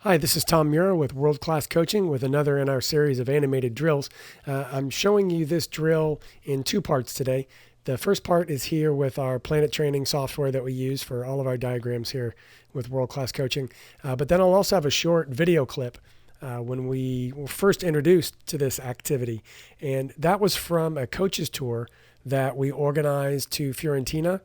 Hi, this is Tom Muir with World Class Coaching with another in our series of animated drills. I'm showing you this drill in two parts today. The first part is here with our Planet.Training software that we use for all of our diagrams here with World Class Coaching. But then I'll also have a short video clip when we were first introduced to this activity. And that was from a coach's tour that we organized to Fiorentina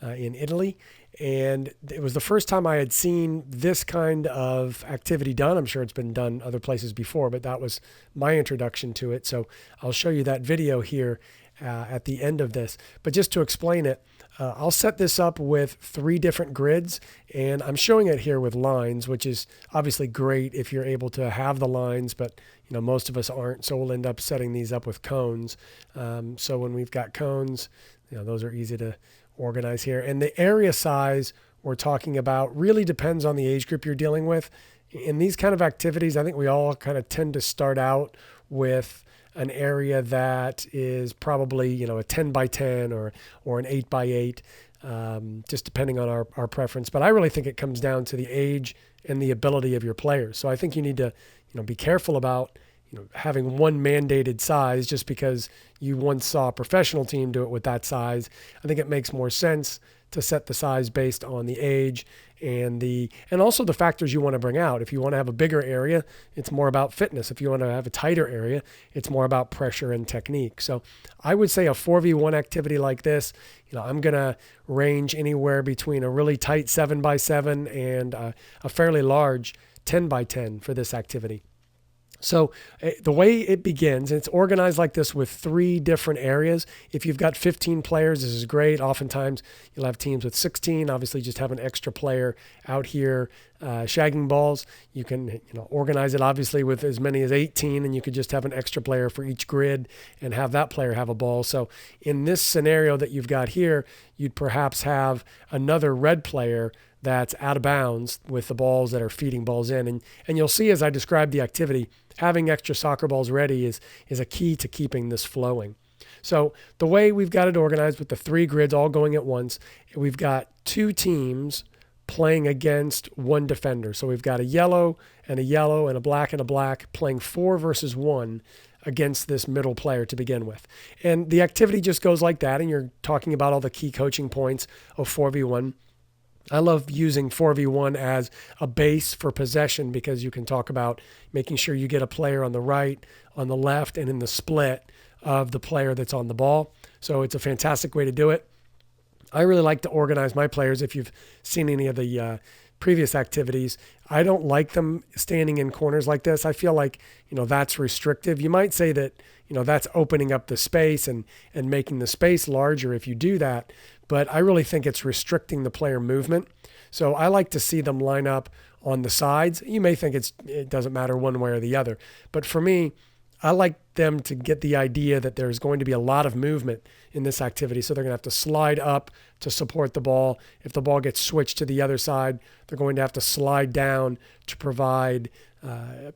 in Italy. And it was the first time I had seen this kind of activity done. I'm sure it's been done other places before, but that was my introduction to it. So I'll show you that video here at the end of this. But just to explain it, I'll set this up with 3 different grids, and I'm showing it here with lines, which is obviously great if you're able to have the lines, but most of us aren't. So we'll end up setting these up with cones. So when we've got cones, those are easy to organize here. And the area size we're talking about really depends on the age group you're dealing with. In these kind of activities, I think we all kind of tend to start out with an area that is probably, a 10 by 10 or an 8 by 8, just depending on our preference. But I really think it comes down to the age and the ability of your players. So I think you need to, be careful about having one mandated size just because you once saw a professional team do it with that size. I think it makes more sense to set the size based on the age and also the factors you want to bring out. If you want to have a bigger area, it's more about fitness. If you want to have a tighter area, it's more about pressure and technique. So I would say a 4v1 activity like this, I'm going to range anywhere between a really tight 7 by 7 and a fairly large 10 by 10 for this activity. So the way it begins, it's organized like this with 3 different areas. If you've got 15 players, this is great. Oftentimes you'll have teams with 16. Obviously, just have an extra player out here shagging balls. You can organize it obviously with as many as 18, and you could just have an extra player for each grid and have that player have a ball. So in this scenario that you've got here, you'd perhaps have another red player that's out of bounds with the balls that are feeding balls in. And you'll see as I describe the activity, having extra soccer balls ready is a key to keeping this flowing. So the way we've got it organized with the 3 grids all going at once, we've got 2 teams playing against 1 defender. So we've got a yellow and a black playing 4 versus 1 against this middle player to begin with. And the activity just goes like that, and you're talking about all the key coaching points of 4v1. I love using 4v1 as a base for possession because you can talk about making sure you get a player on the right, on the left, and in the split of the player that's on the ball. So it's a fantastic way to do it. I really like to organize my players. If you've seen any of the previous activities, I don't like them standing in corners like this. I feel like, that's restrictive. You might say that, that's opening up the space and making the space larger if you do that. But I really think it's restricting the player movement. So I like to see them line up on the sides. You may think it doesn't matter one way or the other. But for me, I like them to get the idea that there's going to be a lot of movement in this activity. So they're going to have to slide up to support the ball. If the ball gets switched to the other side, they're going to have to slide down to provide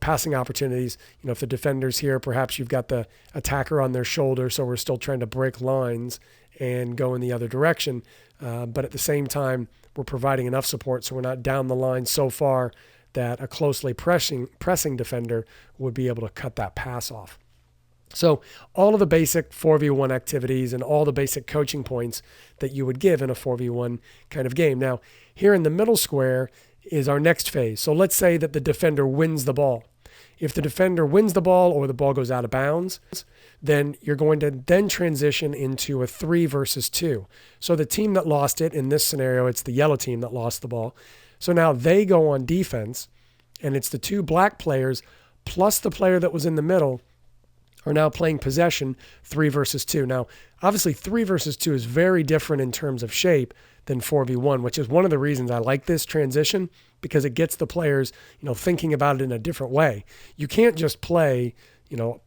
passing opportunities. If the defender's here, perhaps you've got the attacker on their shoulder. So we're still trying to break lines and go in the other direction. But at the same time, we're providing enough support so we're not down the line so far that a closely pressing defender would be able to cut that pass off. So all of the basic 4v1 activities and all the basic coaching points that you would give in a 4v1 kind of game. Now, here in the middle square is our next phase. So let's say that the defender wins the ball. If the defender wins the ball or the ball goes out of bounds, then you're going to then transition into a 3 versus 2. So the team that lost it, in this scenario, it's the yellow team that lost the ball. So now they go on defense, and it's the 2 black players plus the player that was in the middle are now playing possession 3 versus 2. Now, obviously 3 versus 2 is very different in terms of shape than 4v1, which is one of the reasons I like this transition because it gets the players, thinking about it in a different way. You can't just play,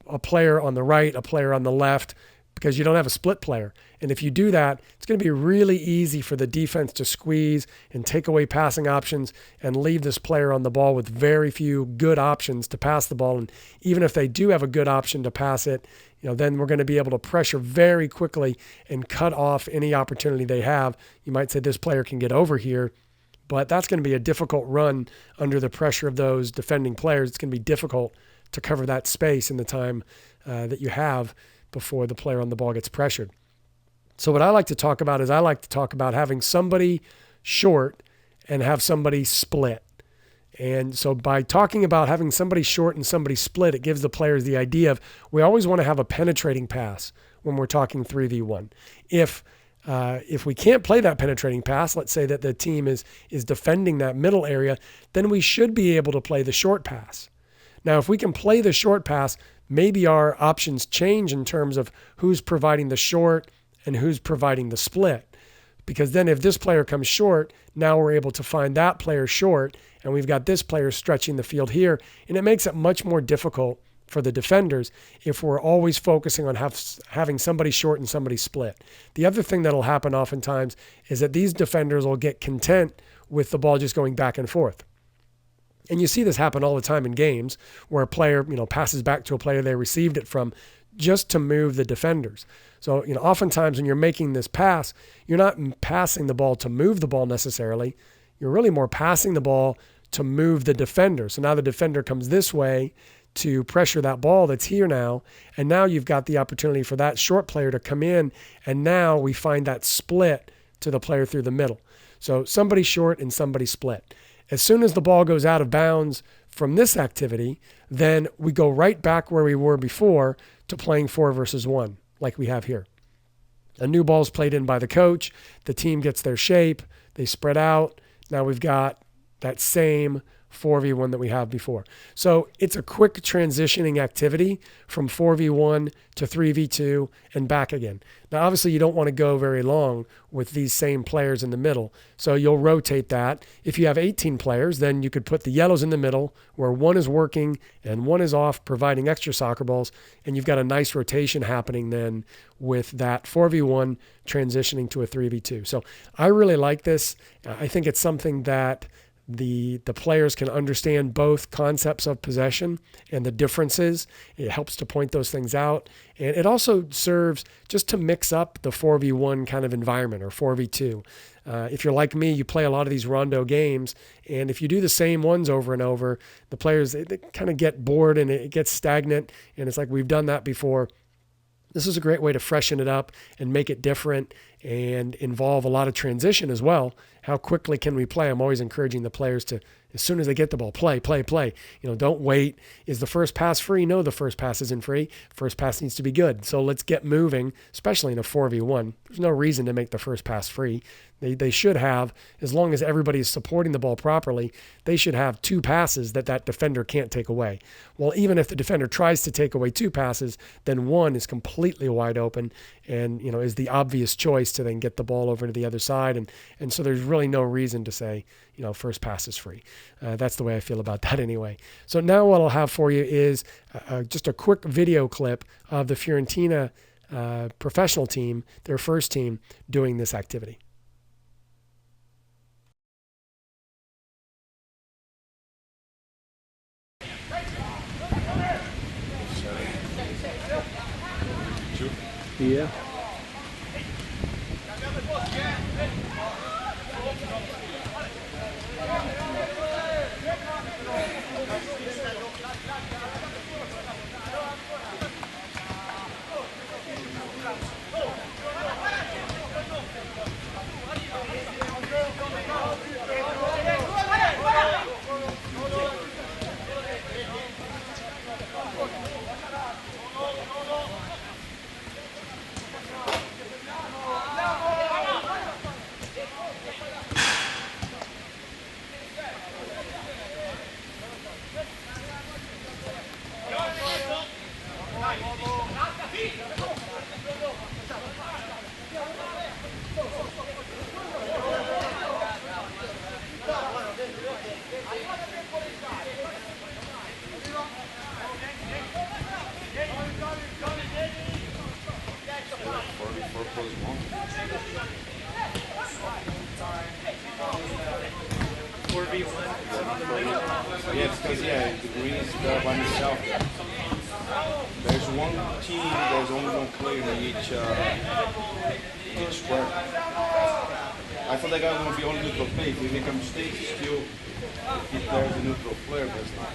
a player on the right, a player on the left, because you don't have a split player. And if you do that, it's going to be really easy for the defense to squeeze and take away passing options and leave this player on the ball with very few good options to pass the ball. And even if they do have a good option to pass it, then we're going to be able to pressure very quickly and cut off any opportunity they have. You might say this player can get over here, but that's going to be a difficult run under the pressure of those defending players. It's going to be difficult to cover that space in the time that you have before the player on the ball gets pressured. So what I like to talk about is having somebody short and have somebody split. And so by talking about having somebody short and somebody split, it gives the players the idea of we always want to have a penetrating pass when we're talking 3v1. If we can't play that penetrating pass, let's say that the team is defending that middle area, then we should be able to play the short pass. Now, if we can play the short pass, maybe our options change in terms of who's providing the short and who's providing the split. Because then if this player comes short, now we're able to find that player short, and we've got this player stretching the field here. And it makes it much more difficult for the defenders if we're always focusing on having somebody short and somebody split. The other thing that'll happen oftentimes is that these defenders will get content with the ball just going back and forth. And you see this happen all the time in games where a player, passes back to a player they received it from just to move the defenders. So, oftentimes when you're making this pass, you're not passing the ball to move the ball necessarily. You're really more passing the ball to move the defender. So now the defender comes this way to pressure that ball that's here now. And now you've got the opportunity for that short player to come in. And now we find that split to the player through the middle. So somebody short and somebody split. As soon as the ball goes out of bounds from this activity, then we go right back where we were before to playing 4 versus 1, like we have here. A new ball is played in by the coach. The team gets their shape. They spread out. Now we've got that same 4v1 that we have before. So it's a quick transitioning activity from 4v1 to 3v2 and back again. Now, obviously, you don't want to go very long with these same players in the middle. So you'll rotate that. If you have 18 players, then you could put the yellows in the middle where one is working and one is off providing extra soccer balls. And you've got a nice rotation happening then with that 4v1 transitioning to a 3v2. So I really like this. I think it's something that the players can understand both concepts of possession and the differences. It helps to point those things out. And it also serves just to mix up the 4v1 kind of environment or 4v2. If you're like me, you play a lot of these Rondo games, and if you do the same ones over and over, the players, they kind of get bored and it gets stagnant, and it's like we've done that before. This is a great way to freshen it up and make it different and involve a lot of transition as well. How quickly can we play? I'm always encouraging the players to, as soon as they get the ball, play. Don't wait. Is the first pass free? No, the first pass isn't free. First pass needs to be good. So let's get moving, especially in a 4v1. There's no reason to make the first pass free. They should have, as long as everybody is supporting the ball properly, they should have 2 passes that defender can't take away. Well, even if the defender tries to take away 2 passes, then one is completely wide open and, is the obvious choice to then get the ball over to the other side. And so there's really no reason to say, first pass is free. That's the way I feel about that anyway. So now what I'll have for you is just a quick video clip of the Fiorentina professional team, their first team, doing this activity. Yeah. Yeah, because the green is by himself. There's one team, there's only one player in each square. I thought that guy was going to be on neutral play. If he make a mistake, still if there's a neutral player, but it's not.